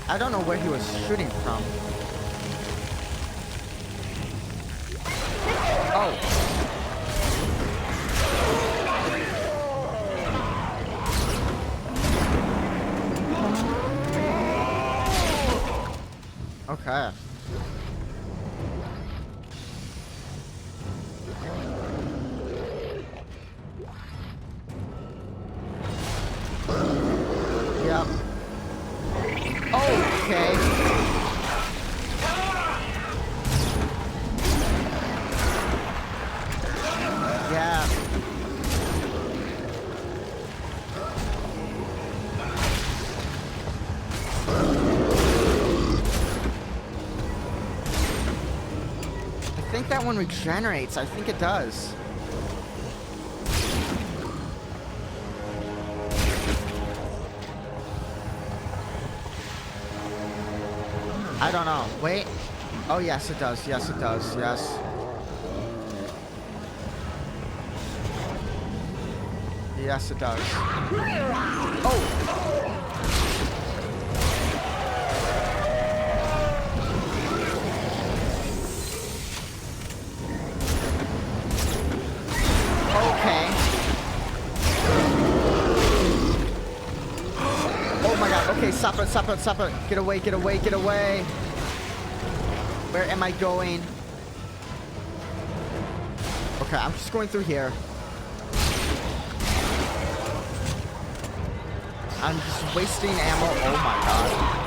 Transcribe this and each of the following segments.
I don't know where he was shooting from. Oh. Okay. Yep. Okay. Yeah. I think that one regenerates. I think it does. I don't know. Wait. Oh, yes, it does. Yes, it does. Yes. Yes, it does. Oh! Okay. Oh my god. Okay, stop it, stop it, stop it. Get away, get away, get away. Where am I going? Okay, I'm just going through here. I'm just wasting ammo. Oh my god.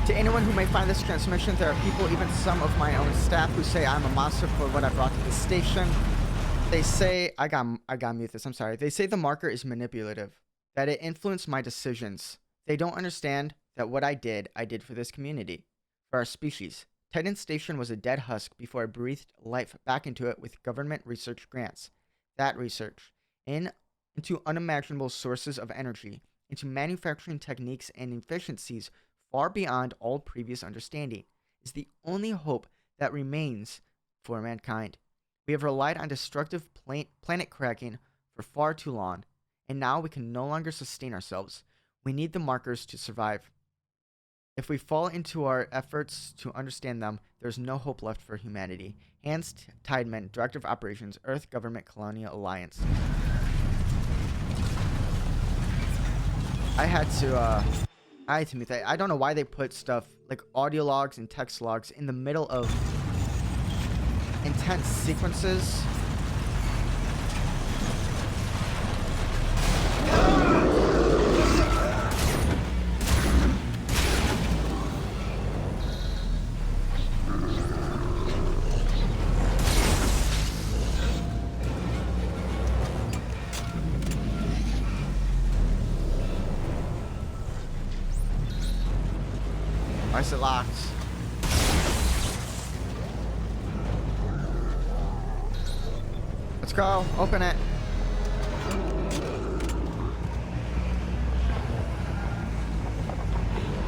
To anyone who may find this transmission, there are people, even some of my own staff, who say I'm a monster for what I brought to the station. They say, I gotta mute this, I'm sorry. They say the marker is manipulative, that it influenced my decisions. They don't understand that what I did for this community, for our species. Titan Station was a dead husk before I breathed life back into it with government research grants. That research, into unimaginable sources of energy, into manufacturing techniques and efficiencies far beyond all previous understanding, is the only hope that remains for mankind. We have relied on destructive planet cracking for far too long, and now we can no longer sustain ourselves. We need the markers to survive. If we fall into our efforts to understand them, there's no hope left for humanity. Hans Tideman, Director of Operations, Earth Government Colonial Alliance. I had to mute that. I don't know why they put stuff like audio logs and text logs in the middle of intense sequences. Why is it locked? Let's go. Open it.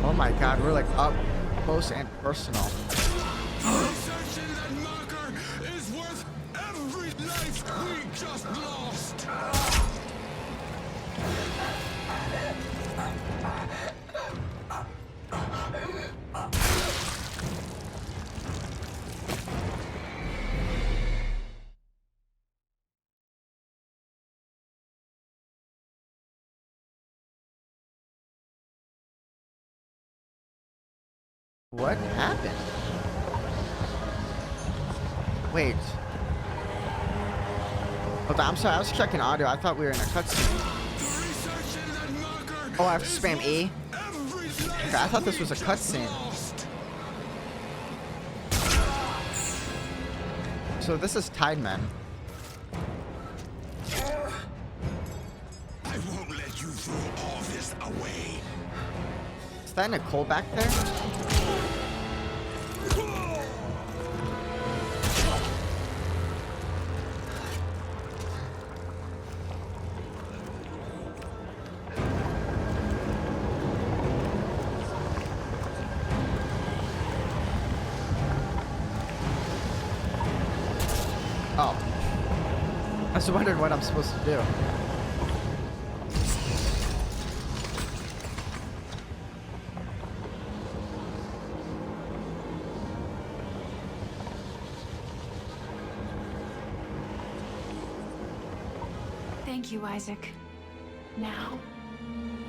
Oh my god, we're like up close and personal. Researching that marker is worth every life we just lost. What happened? Wait. Hold on, I'm sorry, I was checking audio. I thought we were in a cutscene. Oh, I have to spam E? Okay, I thought this was a cutscene. So this is Tideman. I won't let you throw all this away. Is that Nicole back there? Oh. I was wondering what I'm supposed to do. Thank you, Isaac. Now,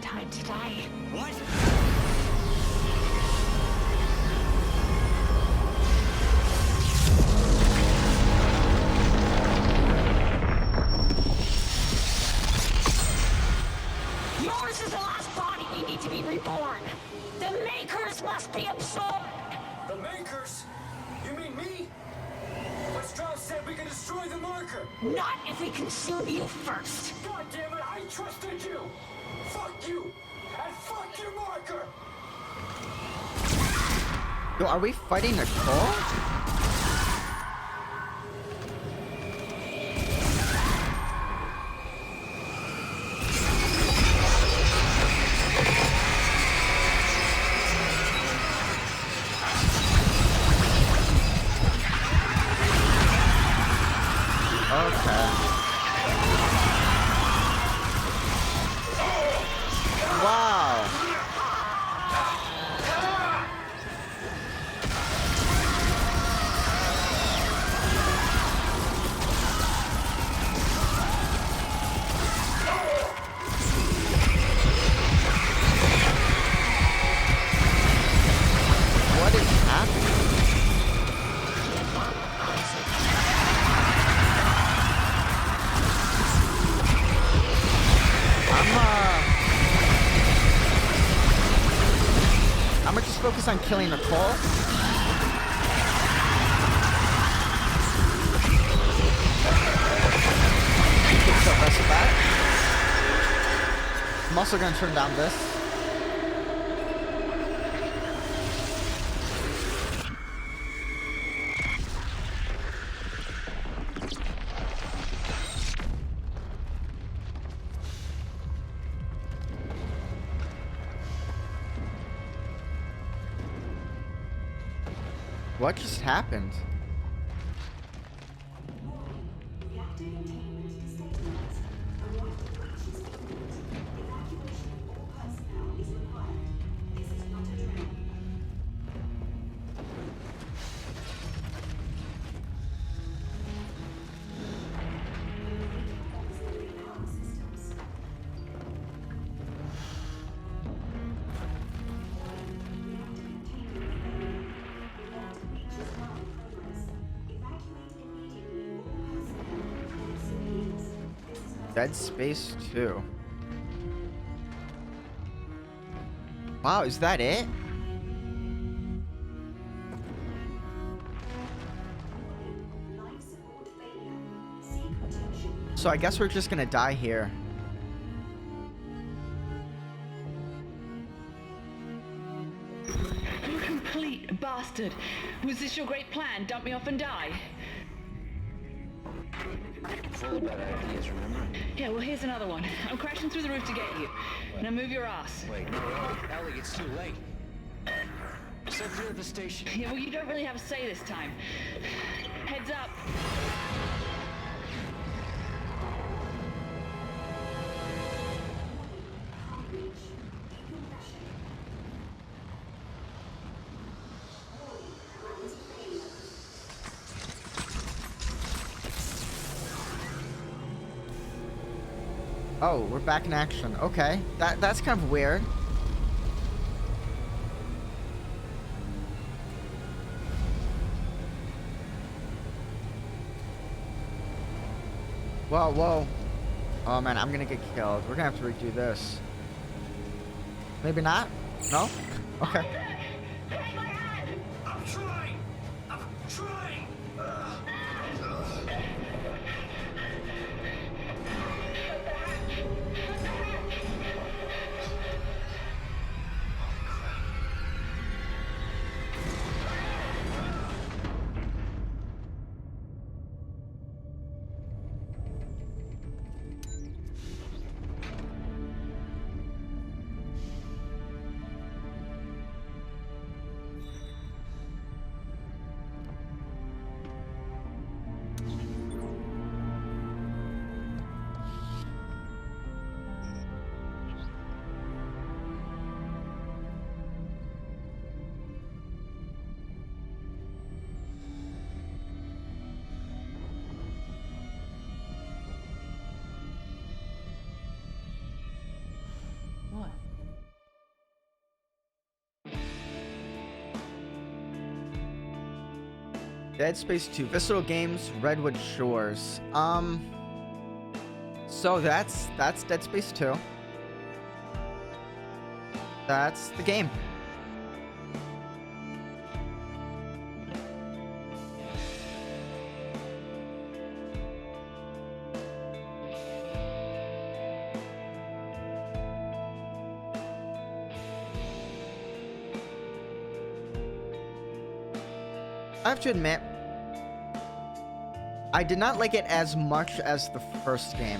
time to die. What? Yours is the last body you need to be reborn. The Makers must be absorbed. The Makers? You mean me? But Strauss said we can destroy the marker. Not if we consume you first. God damn it, I trusted you! Fuck you! And fuck your marker! Yo, are we fighting a troll? Okay. Wow. What is happening? I'm gonna just focus on killing Nicole. Get the rest of that. I'm also gonna turn down this. What just happened? Dead Space 2. Wow, is that it? So I guess we're just gonna die here. You complete bastard. Was this your great plan? Dump me off and die? Full of bad ideas, remember? Yeah, well, here's another one. I'm crashing through the roof to get you. Now move your ass. Wait, no, Ellie, it's too late. So clear of the station. Yeah, well, you don't really have a say this time. Heads up. Oh, we're back in action. Okay. That's kind of weird. Whoa, whoa. Oh man, I'm gonna get killed. We're gonna have to redo this. Maybe not? No? Okay. I'm trying! I'm trying! Dead Space 2, Visceral Games, Redwood Shores. So that's Dead Space 2. That's the game. I have to admit, I did not like it as much as the first game.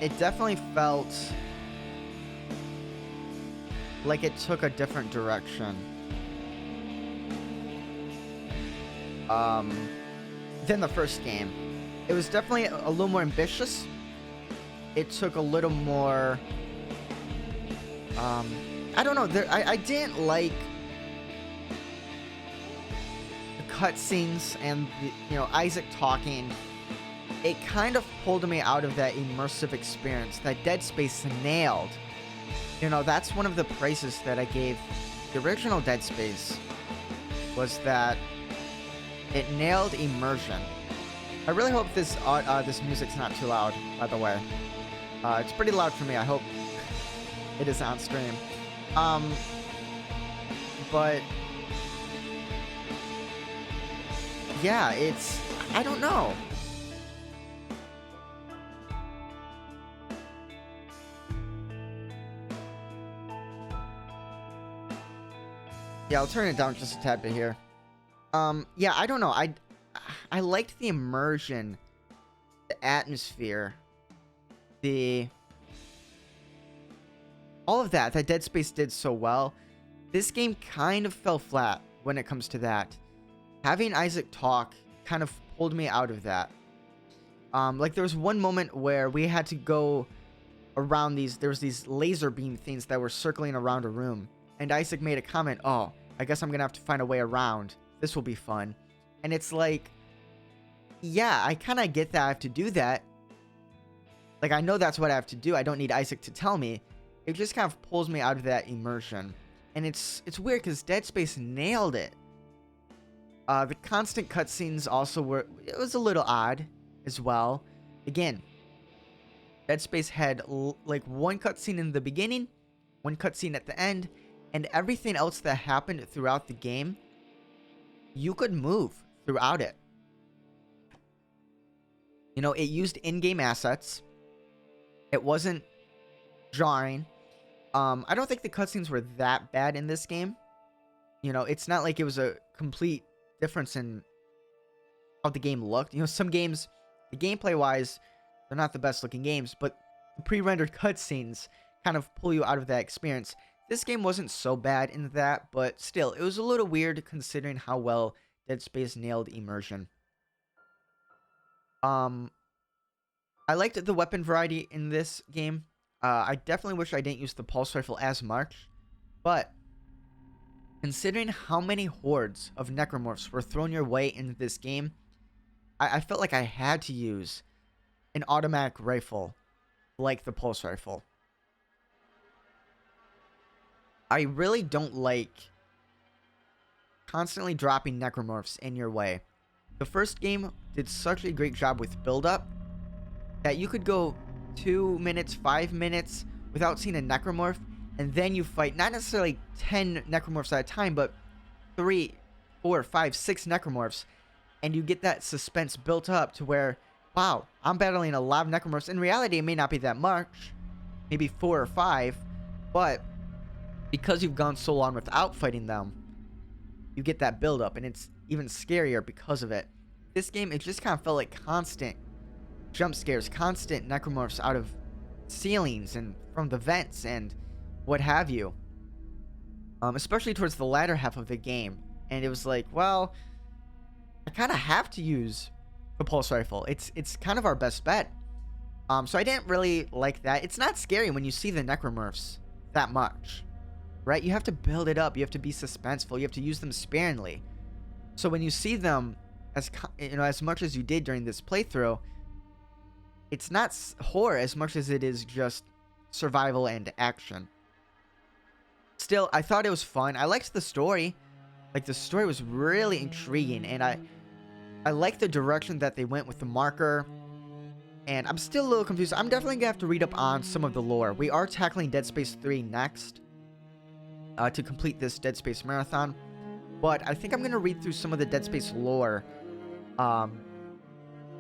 It definitely felt like it took a different direction than the first game. It was definitely a little more ambitious. It took a little more I don't know, I didn't like cutscenes and Isaac talking. It kind of pulled me out of that immersive experience that Dead Space nailed. That's one of the praises that I gave the original Dead Space, was that it nailed immersion. I really hope this music's not too loud, by the way. It's pretty loud for me. I hope it is on stream. But yeah, I don't know. Yeah, I'll turn it down just a tad bit here. Yeah, I don't know. I liked the immersion, the atmosphere, all of that Dead Space did so well. This game kind of fell flat when it comes to that. Having Isaac talk kind of pulled me out of that. Like there was one moment where we had to go around there was these laser beam things that were circling around a room. And Isaac made a comment, "Oh, I guess I'm going to have to find a way around. This will be fun." And it's like, yeah, I kind of get that I have to do that. Like, I know that's what I have to do. I don't need Isaac to tell me. It just kind of pulls me out of that immersion. And it's weird because Dead Space nailed it. The constant cutscenes also it was a little odd as well. Again, Dead Space had like one cutscene in the beginning, one cutscene at the end, and everything else that happened throughout the game, you could move throughout it. It used in-game assets. It wasn't jarring. I don't think the cutscenes were that bad in this game. It's not like it was a complete difference in how the game looked. Some games, the gameplay-wise, they're not the best-looking games, but the pre-rendered cutscenes kind of pull you out of that experience. This game wasn't so bad in that, but still, it was a little weird considering how well Dead Space nailed immersion. I liked the weapon variety in this game. I definitely wish I didn't use the pulse rifle as much, but considering how many hordes of necromorphs were thrown your way in this game, I felt like I had to use an automatic rifle like the pulse rifle. I really don't like constantly dropping necromorphs in your way. The first game did such a great job with build-up that you could go 2 minutes, 5 minutes without seeing a necromorph, and then you fight not necessarily 10 necromorphs at a time, but 3, 4, 5, 6 necromorphs, and you get that suspense built up to where, wow, I'm battling a lot of necromorphs. In reality, it may not be that much, maybe 4 or 5, but because you've gone so long without fighting them, you get that build up, and it's even scarier because of it. This game, it just kind of felt like constant jump scares, constant necromorphs out of ceilings and from the vents and what have you. Especially towards the latter half of the game. And it was like, well, I kind of have to use the pulse rifle. It's kind of our best bet. So I didn't really like that. It's not scary when you see the necromorphs that much, right? You have to build it up. You have to be suspenseful. You have to use them sparingly. So when you see them as much as you did during this playthrough, it's not horror as much as it is just survival and action. Still, I thought it was fun. I liked the story. Like, the story was really intriguing, and I like the direction that they went with the marker. And I'm still a little confused. I'm definitely gonna have to read up on some of the lore. We are tackling Dead Space 3 next. To complete this Dead Space marathon. But I think I'm gonna read through some of the Dead Space lore.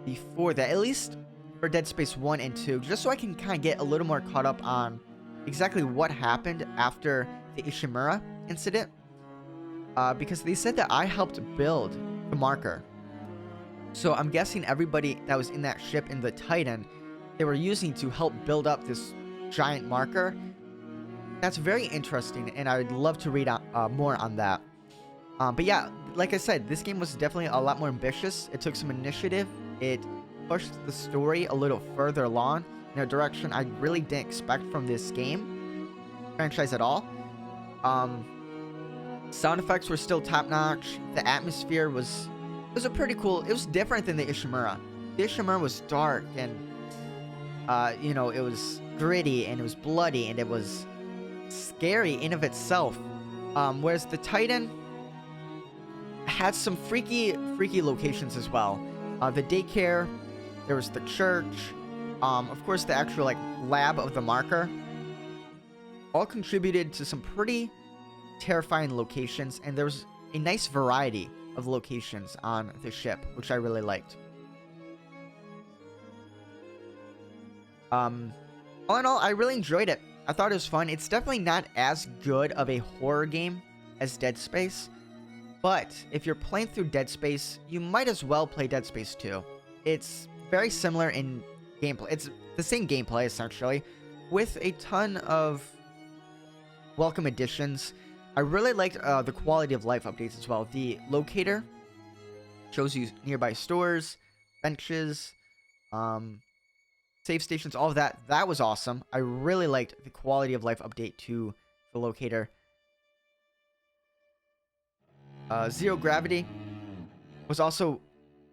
Before that. At least for Dead Space 1 and 2. Just so I can kind of get a little more caught up on exactly what happened after the Ishimura incident. Because they said that I helped build the marker. So I'm guessing everybody that was in that ship in the Titan, they were using to help build up this giant marker. That's very interesting, and I would love to read more on that. But yeah, like I said, this game was definitely a lot more ambitious. It took some initiative. It pushed the story a little further along in a direction I really didn't expect from this game franchise at all. Sound effects were still top-notch. The atmosphere was a pretty cool. It was different than the Ishimura. The Ishimura was dark and you know, it was gritty and it was bloody and it was scary in of itself. Whereas the Titan had some freaky locations as well. The daycare, there was the church, of course the actual like lab of the marker. All contributed to some pretty terrifying locations, and there was a nice variety of locations on the ship, which I really liked. All in all, I really enjoyed it. I thought it was fun. It's definitely not as good of a horror game as Dead Space, but if you're playing through Dead Space, you might as well play Dead Space 2. It's very similar in gameplay. It's the same gameplay, essentially, with a ton of welcome additions. I really liked the quality of life updates as well. The locator shows you nearby stores, benches, save stations, all of that. That was awesome. I really liked the quality of life update to the locator. Zero gravity was also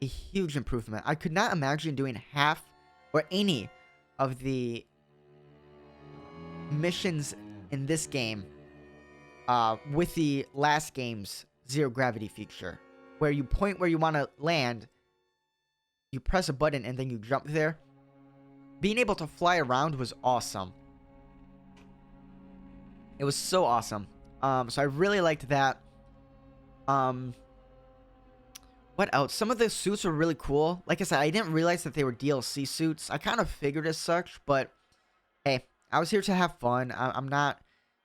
a huge improvement. I could not imagine doing half or any of the missions in this game with the last game's zero gravity feature, where you point where you want to land, you press a button, and then you jump there. Being able to fly around was awesome. It was so awesome. So I really liked that. What else? Some of the suits were really cool. Like I said, I didn't realize that they were DLC suits. I kind of figured as such, but hey, I was here to have fun. I'm not,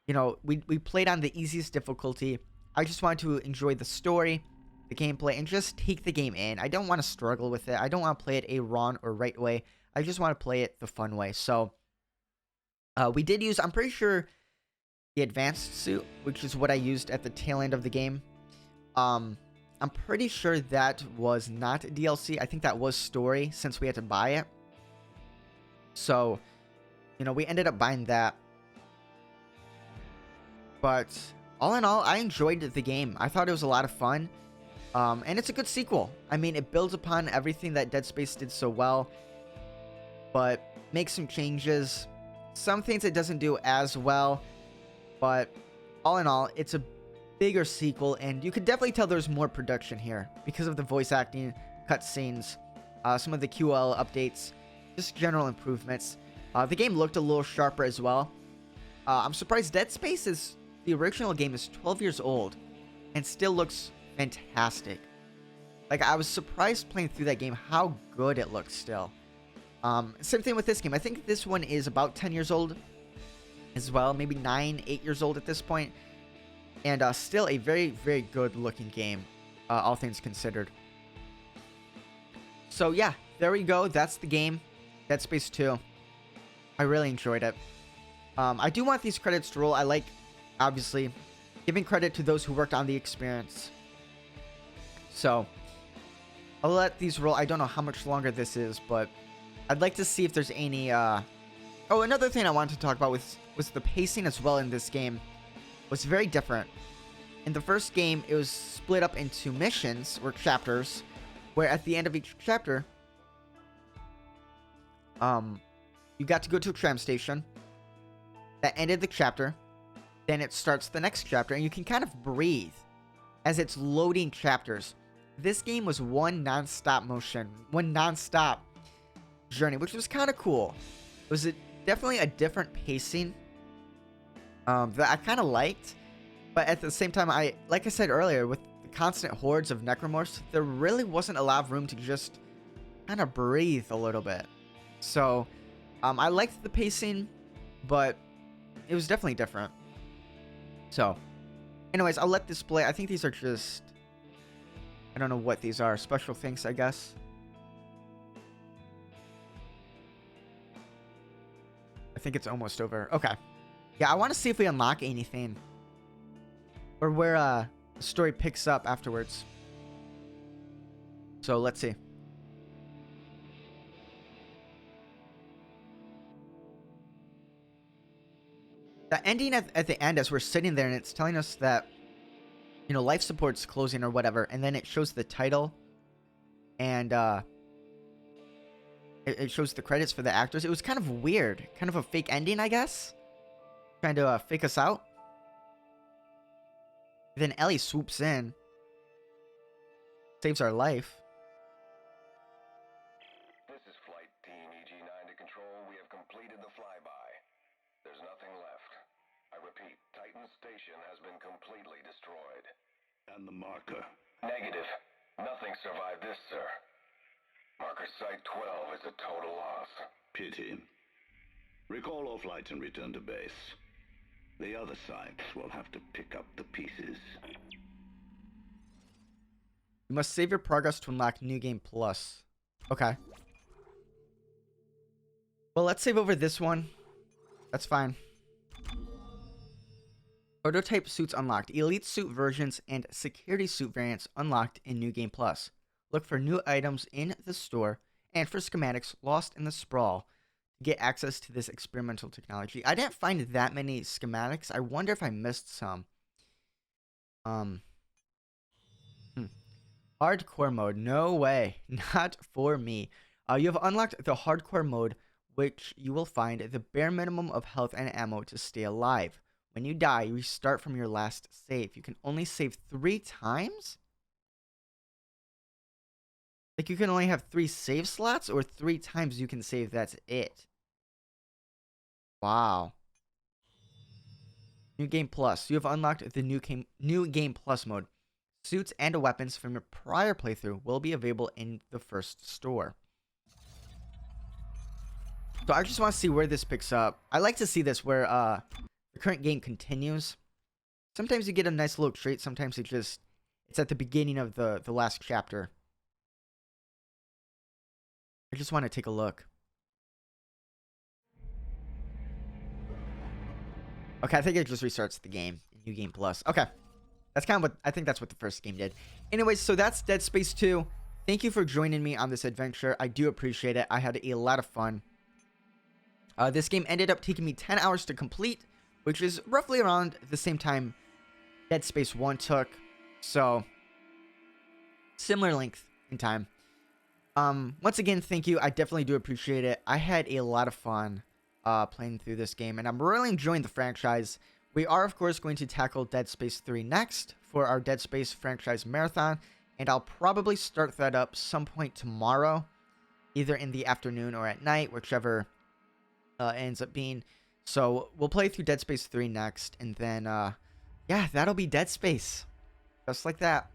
you know, we played on the easiest difficulty. I just wanted to enjoy the story, the gameplay, and just take the game in. I don't want to struggle with it. I don't want to play it a wrong or right way. I just want to play it the fun way. So, we did use, I'm pretty sure, the advanced suit, which is what I used at the tail end of the game. I'm pretty sure that was not DLC. I think that was story, since we had to buy it. So, you know, we ended up buying that. But all in all, I enjoyed the game. I thought it was a lot of fun. And it's a good sequel. I mean, it builds upon everything that Dead Space did so well, but makes some changes. Some things it doesn't do as well. But all in all, it's a bigger sequel, and you could definitely tell there's more production here because of the voice acting, cutscenes, some of the QL updates, just general improvements. The game looked a little sharper as well. I'm surprised Dead Space the original game is 12 years old and still looks fantastic. Like, I was surprised playing through that game how good it looks still. Same thing with this game. I think this one is about 10 years old as well, maybe 9, 8 years old at this point. And still a very, very good looking game, all things considered. So yeah, there we go. That's the game, Dead Space 2. I really enjoyed it. I do want these credits to roll. I like, obviously, giving credit to those who worked on the experience. So I'll let these roll. I don't know how much longer this is, but I'd like to see if there's any... Oh, another thing I wanted to talk about was the pacing as well in this game. Was very different. In the first game, it was split up into missions or chapters, where at the end of each chapter, you got to go to a tram station. That ended the chapter. Then it starts the next chapter, and you can kind of breathe as it's loading chapters. this game was one non-stop motion, one non-stop journey, which was kind of cool. It was definitely a different pacing that I kind of liked, but at the same time, like I said earlier, with the constant hordes of necromorphs, there really wasn't a lot of room to just kind of breathe a little bit. So I liked the pacing, but it was definitely different. So anyways, I'll let this play. I think these are just, I don't know what these are. Special things, I guess. I think it's almost over. Okay. Yeah, I want to see if we unlock anything, or where the story picks up afterwards. So let's see. The ending at the end, as we're sitting there and it's telling us that, you know, life support's closing or whatever, and then it shows the title and it shows the credits for the actors. It was kind of weird, kind of a fake ending, I guess, trying to fake us out. Then Ellie swoops in, saves our life. This is Flight Team EG9 to Control. We have completed the flyby. There's nothing left. I repeat, Titan Station has been completely destroyed. And the marker. Negative. Nothing survived this, sir. Marker Site 12 is a total loss. Pity. Recall all flights and return to base. The other sites will have to pick up the pieces. You must save your progress to unlock New Game Plus. Okay. Well, let's save over this one. That's fine. Prototype suits unlocked. Elite suit versions and security suit variants unlocked in New Game Plus. Look for new items in the store and for schematics lost in the Sprawl to get access to this experimental technology. I didn't find that many schematics. I wonder if I missed some. Hardcore mode. No way. Not for me. You have unlocked the hardcore mode, which you will find the bare minimum of health and ammo to stay alive. When you die, you restart from your last save. You can only save 3 times? Like, you can only have 3 save slots, or 3 times you can save, that's it. Wow. New Game Plus. You have unlocked the New Game Plus mode. Suits and weapons from your prior playthrough will be available in the first store. So I just want to see where this picks up. I like to see this where the current game continues. Sometimes you get a nice little treat. Sometimes it's at the beginning of the last chapter. I just want to take a look. Okay, I think it just restarts the game. New Game Plus. Okay. That's kind of what, I think that's what the first game did. Anyways, so that's Dead Space 2. Thank you for joining me on this adventure. I do appreciate it. I had a lot of fun. This game ended up taking me 10 hours to complete, which is roughly around the same time Dead Space 1 took. So, similar length in time. Once again, thank you. I definitely do appreciate it. I had a lot of fun playing through this game, and I'm really enjoying the franchise. We are, of course, going to tackle Dead Space 3 next for our Dead Space franchise marathon, and I'll probably start that up some point tomorrow, either in the afternoon or at night, whichever ends up being. So we'll play through Dead Space 3 next, and then, yeah, that'll be Dead Space. Just like that.